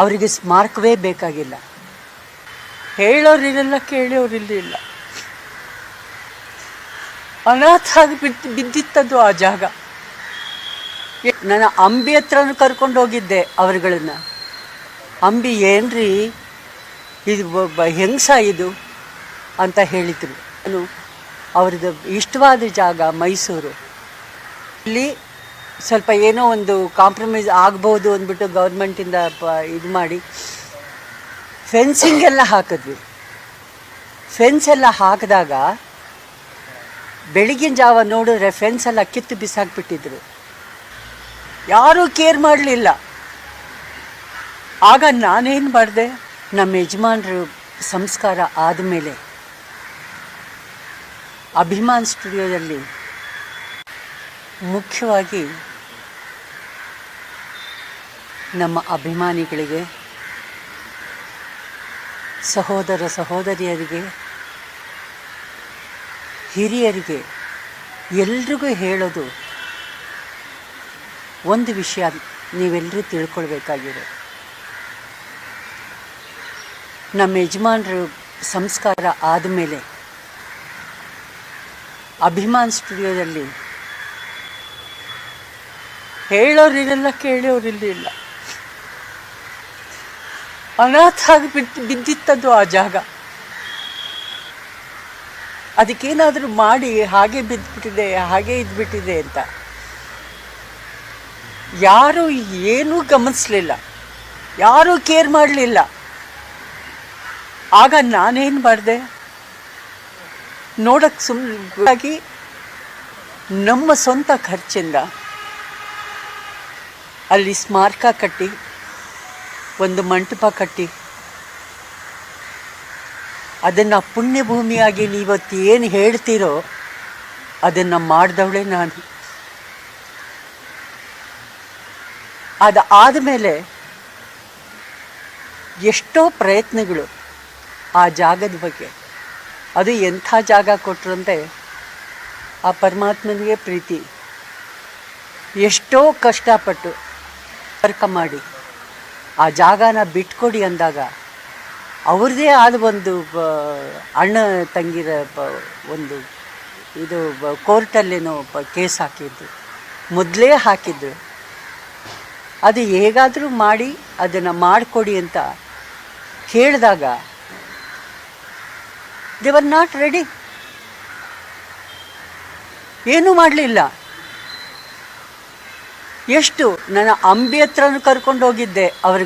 ಅವರಿಗೆ ಸ್ಮಾರಕವೇ ಬೇಕಾಗಿಲ್ಲ. ಹೇಳೋರಿರಲ್ಲ, ಕೇಳೋರಿರಲಿಲ್ಲ. ಅನಾಥ ಆಗಿ ಬಿದ್ದಿತ್ತದು ಆ ಜಾಗ. ನಾನು ಅಂಬಿ ಹತ್ರನೂ ಕರ್ಕೊಂಡು ಹೋಗಿದ್ದೆ ಅವರುಗಳನ್ನ. ಅಂಬಿ ಏನ್ರಿ ಇದು ಹೆಂಗಸ ಇದು ಅಂತ ಹೇಳಿದರು. ನಾನು ಅವ್ರದ್ದು ಇಷ್ಟವಾದ ಜಾಗ ಮೈಸೂರು. ಇಲ್ಲಿ ಸ್ವಲ್ಪ ಏನೋ ಒಂದು ಕಾಂಪ್ರಮೈಸ್ ಆಗ್ಬೋದು ಅಂದ್ಬಿಟ್ಟು ಗೌರ್ಮೆಂಟಿಂದ ಇದು ಮಾಡಿ ಫೆನ್ಸಿಂಗ್ ಎಲ್ಲ ಹಾಕಿದ್ವಿ. ಫೆನ್ಸ್ ಎಲ್ಲ ಹಾಕಿದಾಗ ಬೆಳಗಿನ ಜಾವ ನೋಡಿದ್ರೆ ಫೆನ್ಸ್ ಎಲ್ಲ ಕಿತ್ತು ಬಿಸಾಕ್ಬಿಟ್ಟಿದ್ರು. ಯಾರೂ ಕೇರ್ ಮಾಡಲಿಲ್ಲ. ಆಗ ನಾನೇನು ಮಾಡಿದೆ, ನಮ್ಮ ಯಜಮಾನರು ಸಂಸ್ಕಾರ ಆದಮೇಲೆ ಅಭಿಮಾನ್ ಸ್ಟುಡಿಯೋದಲ್ಲಿ ಮುಖ್ಯವಾಗಿ ನಮ್ಮ ಅಭಿಮಾನಿಗಳಿಗೆ, ಸಹೋದರ ಸಹೋದರಿಯರಿಗೆ, ಹಿರಿಯರಿಗೆ ಎಲ್ರಿಗೂ ಹೇಳೋದು ಒಂದು ವಿಷಯ ನೀವೆಲ್ಲರೂ ತಿಳ್ಕೊಳ್ಬೇಕಾಗಿರೋ, ನಮ್ಮ ಯಜಮಾನರು ಸಂಸ್ಕಾರ ಆದಮೇಲೆ ಅಭಿಮಾನ್ ಸ್ಟುಡಿಯೋದಲ್ಲಿ ಹೇಳೋರಿರಲ್ಲ, ಕೇಳೋರಿರಲಿಲ್ಲ. ಅನಾಥ ಆಗಿ ಬಿದ್ದಿತ್ತದು ಆ ಜಾಗ. ಅದಕ್ಕೇನಾದರೂ ಮಾಡಿ ಹಾಗೆ ಬಿದ್ದುಬಿಟ್ಟಿದೆ, ಹಾಗೆ ಇದ್ಬಿಟ್ಟಿದೆ ಅಂತ ಯಾರೂ ಏನೂ ಗಮನಿಸಲಿಲ್ಲ, ಯಾರೂ ಕೇರ್ ಮಾಡಲಿಲ್ಲ. ಆಗ ನಾನೇನು ಮಾಡಿದೆ, ನೋಡೋಕ್ಕೆ ಸುಮ್ಮನೆ ನಮ್ಮ ಸ್ವಂತ ಖರ್ಚಿಂದ ಅಲ್ಲಿ ಸ್ಮಾರಕ ಕಟ್ಟಿ, ಒಂದು ಮಂಟಪ ಕಟ್ಟಿ, ಅದನ್ನು ಪುಣ್ಯಭೂಮಿಯಾಗಿ ನೀವತ್ತು ಏನು ಹೇಳ್ತೀರೋ ಅದನ್ನು ಮಾಡಿದವಳೆ ನಾನು. ಅದಾದಮೇಲೆ ಎಷ್ಟೋ ಪ್ರಯತ್ನಗಳು ಆ ಜಾಗದ ಬಗ್ಗೆ. ಅದು ಎಂಥ ಜಾಗ ಕೊಟ್ಟರಂತೆ ಆ ಪರಮಾತ್ಮನಿಗೆ ಪ್ರೀತಿ. ಎಷ್ಟೋ ಕಷ್ಟಪಟ್ಟು ಸಂಪರ್ಕ ಮಾಡಿ ಆ ಜಾಗನ ಬಿಟ್ಕೊಡಿ ಅಂದಾಗ ಅವ್ರದ್ದೇ ಆದ ಒಂದು ಅಣ್ಣ ತಂಗಿರ ಒಂದು ಇದು ಕೋರ್ಟಲ್ಲೇನೋ ಕೇಸ್ ಹಾಕಿದ್ದು, ಮೊದಲೇ ಹಾಕಿದ್ರು. ಅದು ಹೇಗಾದರೂ ಮಾಡಿ ಅದನ್ನು ಮಾಡಿಕೊಡಿ ಅಂತ ಕೇಳಿದಾಗ ದೇ ವರ್ ನಾಟ್ ರೆಡಿ. ಏನೂ ಮಾಡಲಿಲ್ಲ. ಎಷ್ಟು ನನ್ನ ಅಂಬಿ ಹತ್ರನೂ ಕರ್ಕೊಂಡು ಹೋಗಿದ್ದೆ ಅವ್ರಿಗೆ.